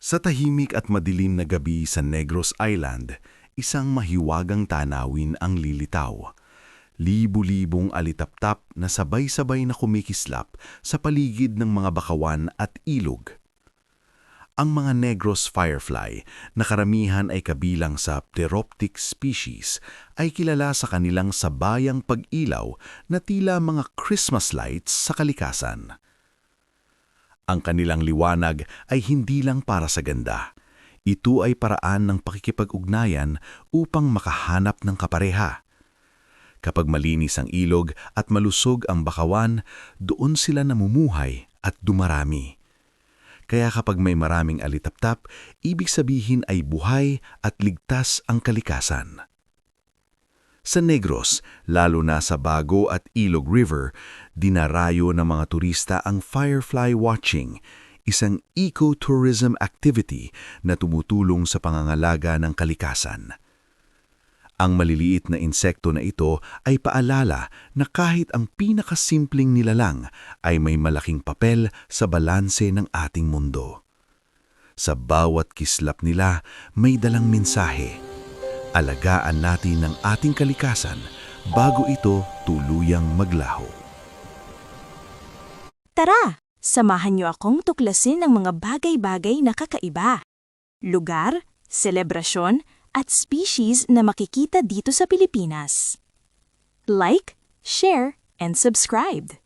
Sa tahimik at madilim na gabi sa Negros Island, isang mahiwagang tanawin ang lilitaw. Libu-libong alitaptap na sabay-sabay na kumikislap sa paligid ng mga bakawan at ilog. Ang mga Negros firefly, na karamihan ay kabilang sa Pteroptic species, ay kilala sa kanilang sabayang pag-ilaw na tila mga Christmas lights sa kalikasan. Ang kanilang liwanag ay hindi lang para sa ganda. Ito ay paraan ng pakikipag-ugnayan upang makahanap ng kapareha. Kapag malinis ang ilog at malusog ang bakawan, doon sila namumuhay at dumarami. Kaya kapag may maraming alitaptap, ibig sabihin ay buhay at ligtas ang kalikasan. Sa Negros, lalo na sa Bago at Ilog River, dinarayo ng mga turista ang firefly watching, isang ecotourism activity na tumutulong sa pangangalaga ng kalikasan. Ang maliliit na insekto na ito ay paalala na kahit ang pinakasimpleng nilalang ay may malaking papel sa balanse ng ating mundo. Sa bawat kislap nila, may dalang mensahe. Alagaan natin ang ating kalikasan bago ito tuluyang maglaho. Tara, samahan niyo akong tuklasin ang mga bagay-bagay na kakaiba. Lugar, selebrasyon, at species na makikita dito sa Pilipinas. Like, share, and subscribe.